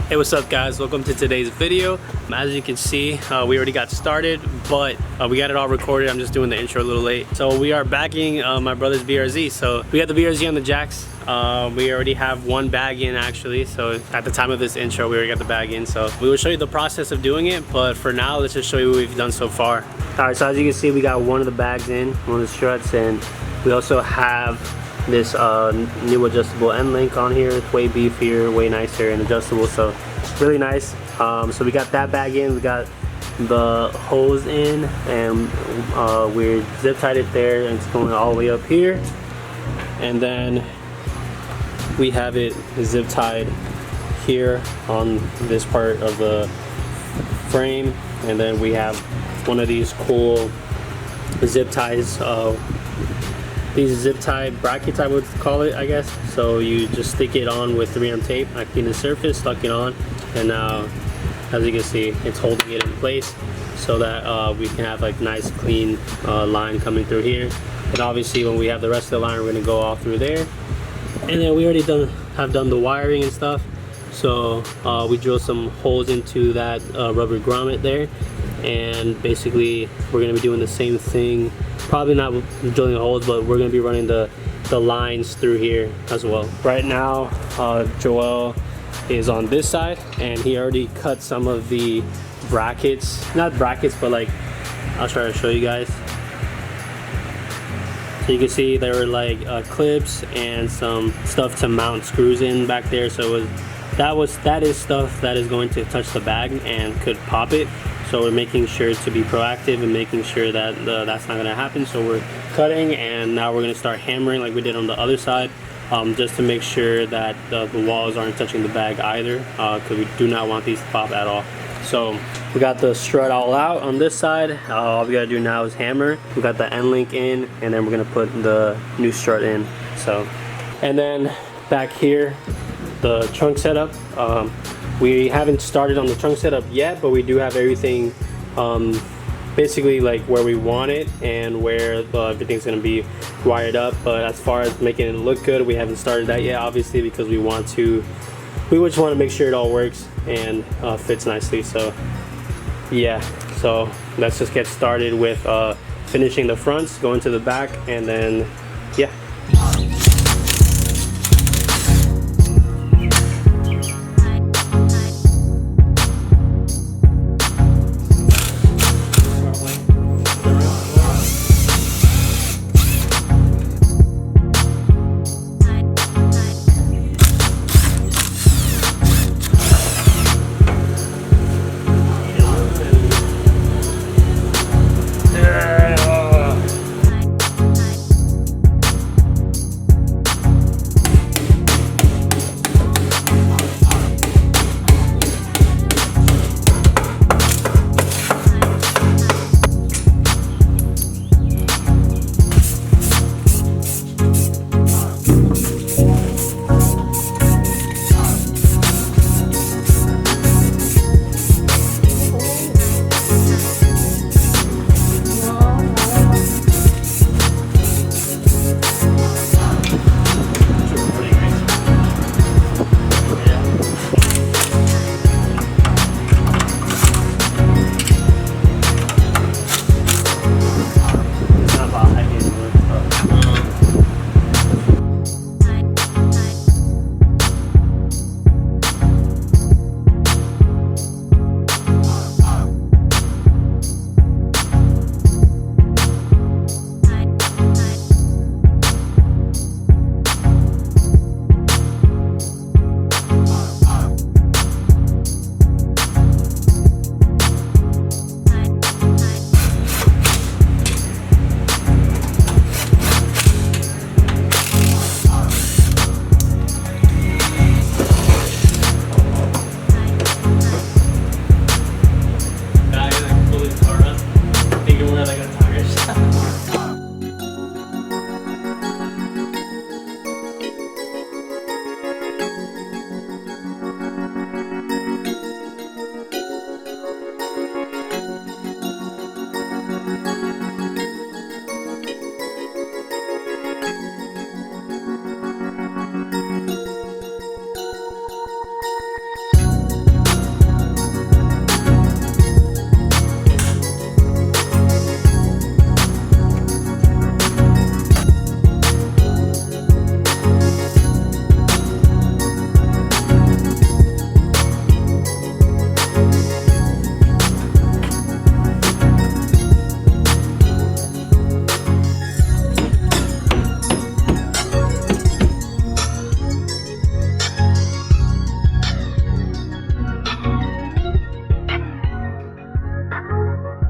Hey, what's up guys? Welcome to today's video. As you can see, we already got started, but we got it all recorded. I'm just doing the intro a little late. So we are backing my brother's BRZ. So we got the BRZ on the jacks. We already have one bag in actually. So at the time of this intro, we already got the bag in. So we will show you the process of doing it, but for now, let's just show you what we've done so far. All right, so as you can see, we got one of the bags in, one of the struts, and we also have this new adjustable end link on here. It's way beefier, way nicer and adjustable, so really nice. So we got that bag in, we got the hose in, and we zip tied it there, and it's going all the way up here, and then we have it zip tied here on this part of the frame, and then we have one of these cool zip ties, these zip tie brackets I would call it, I guess. So you just stick it on with 3M tape. I cleaned the surface, stuck it on, and now as you can see, it's holding it in place so that we can have like nice clean line coming through here. And obviously when we have the rest of the line, we're gonna go all through there. And then we already have done the wiring and stuff. So we drilled some holes into that rubber grommet there, and basically we're gonna be doing the same thing. Probably not drilling the holes, but we're gonna be running the lines through here as well. Right now, Joel is on this side, and he already cut some of the brackets. Not brackets, but like, I'll try to show you guys. So you can see there were like clips and some stuff to mount screws in back there. So that is stuff that is going to touch the bag and could pop it. So we're making sure to be proactive and making sure that that's not going to happen. So we're cutting, and now we're going to start hammering like we did on the other side, just to make sure that the walls aren't touching the bag either, because we do not want these to pop at all. So we got the strut all out on this side. All we got to do now is hammer. We got the end link in, and then we're going to put the new strut in. So, and then back here, the trunk setup. We haven't started on the trunk setup yet, but we do have everything basically like where we want it and where everything's going to be wired up. But as far as making it look good, we haven't started that yet, obviously, because we just want to make sure it all works and fits nicely. So yeah, so let's just get started with finishing the fronts, going to the back, and then yeah.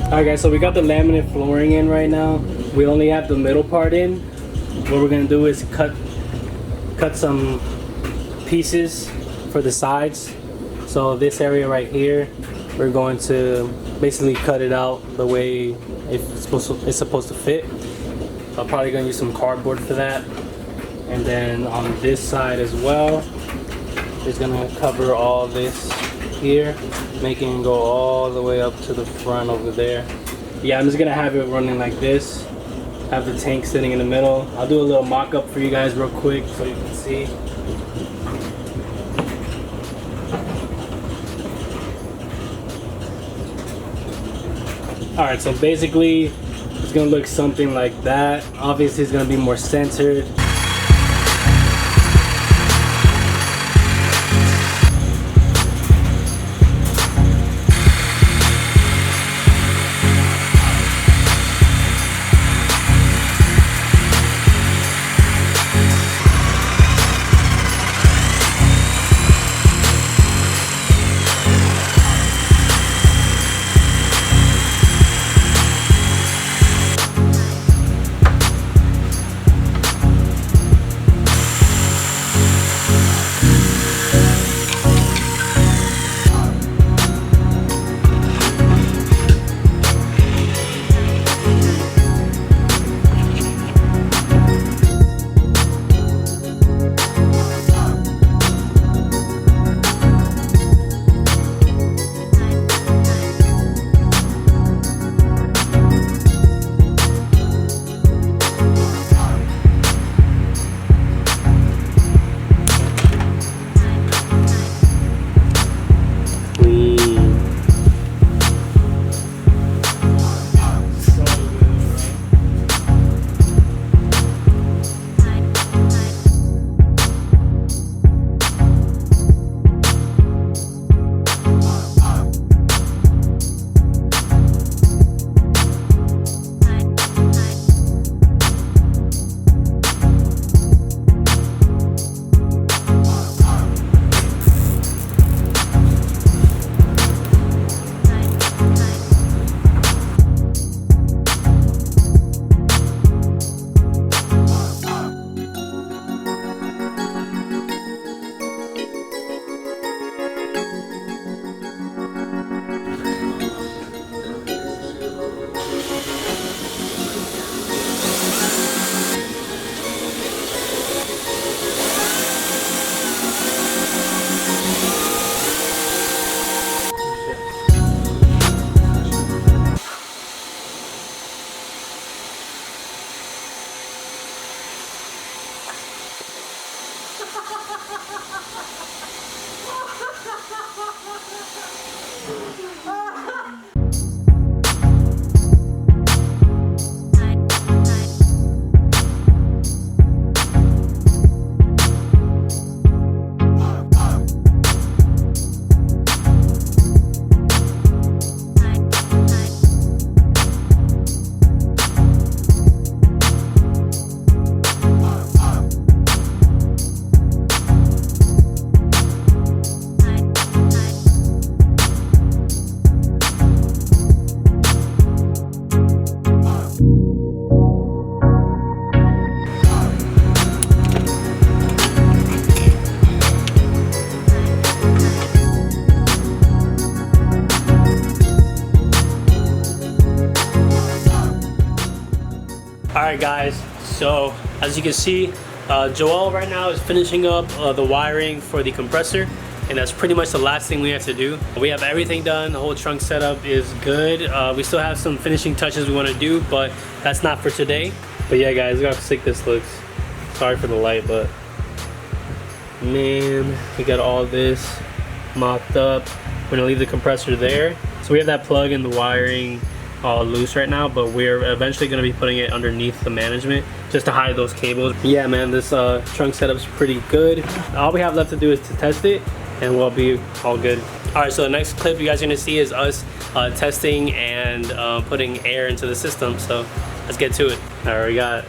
Alright guys, so we got the laminate flooring in right now. We only have the middle part in. What we're gonna do is cut some pieces for the sides. So this area right here, we're going to basically cut it out the way it's supposed to fit. I'm probably gonna use some cardboard for that. And then on this side as well, it's gonna cover all this here, making it go all the way up to the front over there. Yeah, I'm just gonna have it running like this. Have the tank sitting in the middle. I'll do a little mock-up for you guys real quick so you can see. Alright, so basically it's gonna look something like that. Obviously it's gonna be more centered. Alright guys, so as you can see, Joel right now is finishing up the wiring for the compressor, and that's pretty much the last thing we have to do. We have everything done, the whole trunk setup is good. We still have some finishing touches we want to do, but that's not for today. But yeah guys, look how sick this looks. Sorry for the light, but man, we got all this mocked up. We're gonna leave the compressor there. So we have that plug in the wiring all loose right now, but we're eventually going to be putting it underneath the management just to hide those cables. Yeah man, this trunk setup's pretty good. All we have left to do is to test it and we'll be all good. Alright, so the next clip you guys are going to see is us testing and putting air into the system, so let's get to it. Alright, we got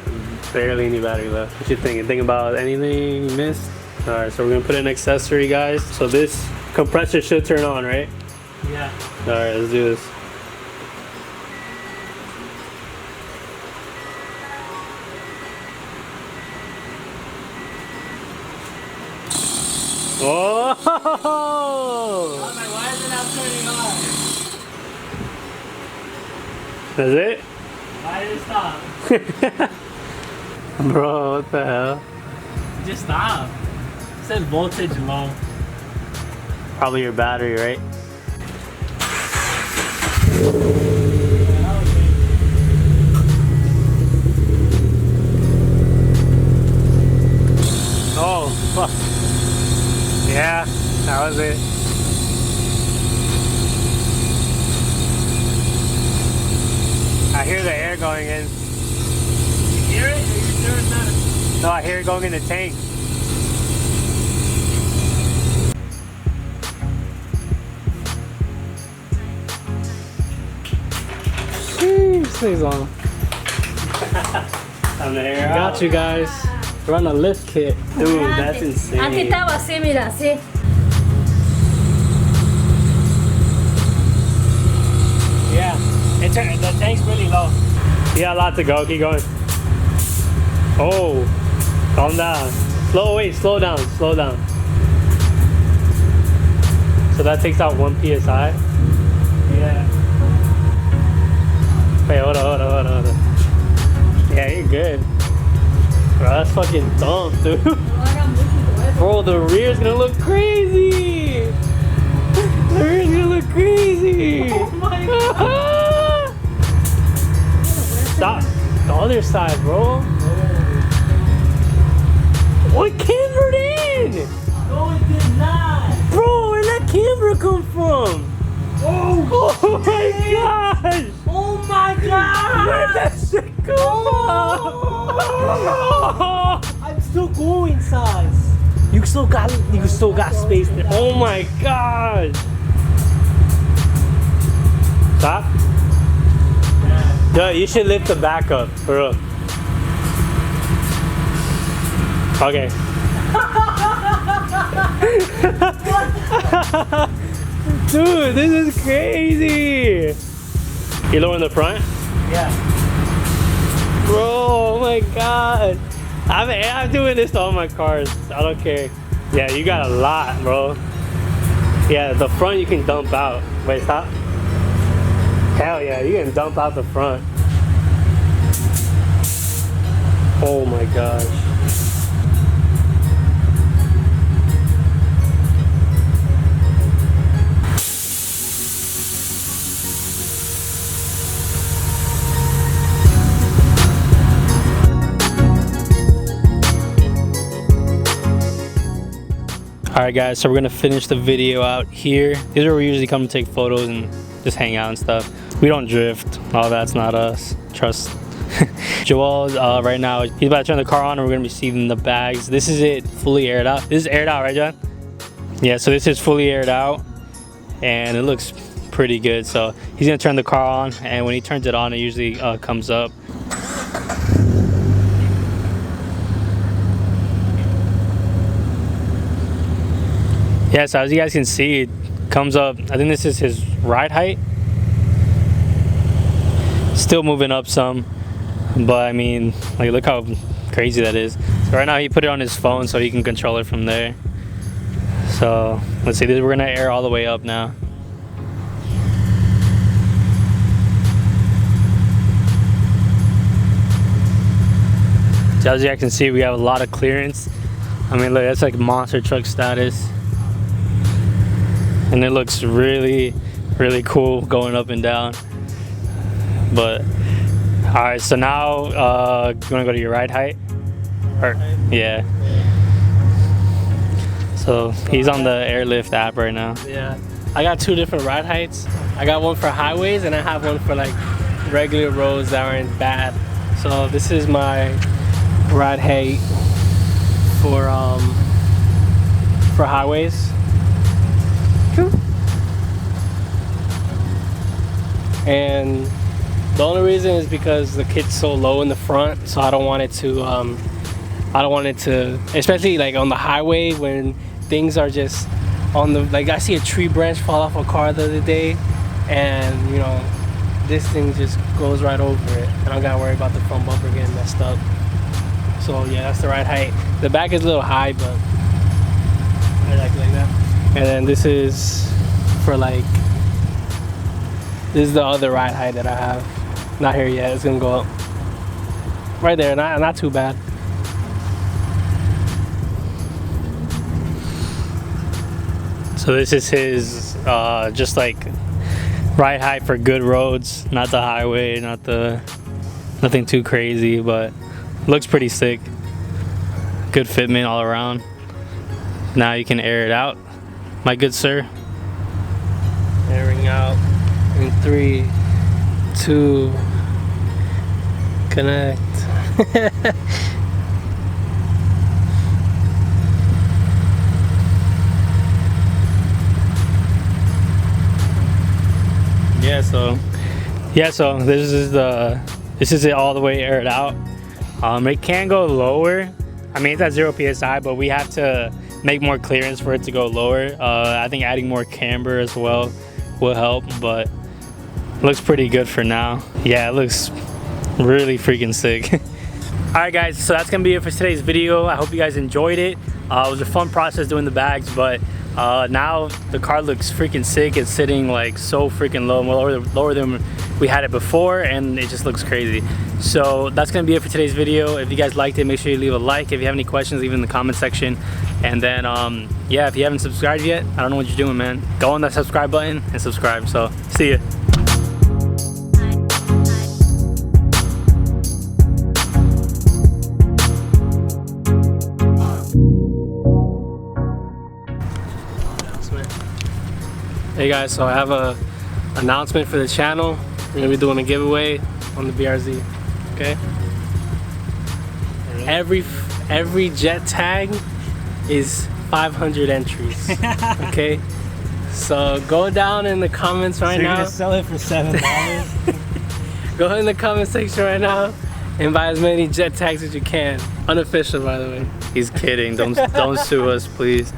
barely any battery left. What you thinking? Think about anything you missed? Alright, so we're going to put in an accessory guys. So this compressor should turn on, right? Yeah. Alright, let's do this. Oh! I was like, why is it not turning on? That's it? Why did it stop? Bro, what the hell? It just stopped. It says voltage low. Probably your battery, right? Oh, fuck. Yeah, that was it. I hear the air going in. You hear it? Are you sure it's not? No, I hear it going in the tank. This thing's on. I'm there. Got you guys. We're on a lift kit. Dude, that's insane. Antes estaba así, mira, así. Yeah. The tank's really low. You got a lot to go. Keep going. Oh, calm down. Slow down. So that takes out 1 PSI? Yeah. Wait, hold on. Yeah, you're good. Bro, that's fucking dumb, dude. Bro, the rear's gonna look crazy. The rear's gonna look crazy. Oh my god. Stop. The other side, bro. Oh, it cambered in. No, it did not. Bro, where'd that camber come from? Oh my gosh. Oh my god. Where'd that shit come from? I'm still going, size. You still got space there. Oh my gosh. Stop. Dude, you should lift the back up, for real. Okay. Dude, this is crazy. You lower in the front? Yeah. Bro, oh my god. I'm doing this to all my cars. I don't care. Yeah, you got a lot, bro. Yeah, the front you can dump out. Wait, stop. Hell yeah, you can dump out the front. Oh my gosh. Alright guys, so we're gonna finish the video out here. These are where we usually come to take photos and just hang out and stuff. We don't drift. All that's not us. Trust. Joel, right now, he's about to turn the car on and we're gonna be receiving the bags. This is it, fully aired out. This is aired out, right, John? Yeah, so this is fully aired out and it looks pretty good. So he's gonna turn the car on, and when he turns it on, it usually comes up. Yeah, so as you guys can see, it comes up. I think this is his ride height. Still moving up some, but I mean, like, look how crazy that is. So right now he put it on his phone so he can control it from there. So let's see, we're gonna air all the way up now. So as you guys can see, we have a lot of clearance. I mean, look, that's like monster truck status. And it looks really, really cool going up and down. But all right, so now you want to go to your ride height? Or, yeah. So he's on the Airlift app right now. Yeah, I got 2 different ride heights. I got one for highways and I have one for like regular roads that aren't bad. So this is my ride height for highways. And the only reason is because the kit's so low in the front, so I don't want it to, especially like on the highway when things are just on the, like I see a tree branch fall off a car the other day, and you know, this thing just goes right over it. I don't gotta worry about the front bumper getting messed up. So yeah, that's the ride height. The back is a little high, but I like And then this is for like, this is the other ride height that I have. Not here yet, it's gonna go up. Right there, not too bad. So this is his just like ride height for good roads, not the highway, nothing too crazy, but looks pretty sick. Good fitment all around. Now you can air it out, my good sir. Airing out in 3, 2, connect. So this is it all the way aired out. It can go lower. I mean, it's at 0 psi, but we have to make more clearance for it to go lower. I think adding more camber as well will help, but it looks pretty good for now. Yeah, it looks really freaking sick. All right guys, so that's gonna be it for today's video. I hope you guys enjoyed it. It was a fun process doing the bags, but now the car looks freaking sick. It's sitting like so freaking low, lower than we had it before, and it just looks crazy. So that's gonna be it for today's video. If you guys liked it, make sure you leave a like. If you have any questions, leave it in the comment section. And then yeah, if you haven't subscribed yet, I don't know what you're doing, man. Go on that subscribe button and subscribe. So see ya. Hey guys, so I have a announcement for the channel. We're gonna be doing a giveaway on the BRZ. Okay. Every jet tag is 500 entries. Okay. So go down in the comments right now. You're gonna sell it for $7? Go in the comment section right now and buy as many jet tags as you can. Unofficial, by the way. He's kidding. Don't sue us, please.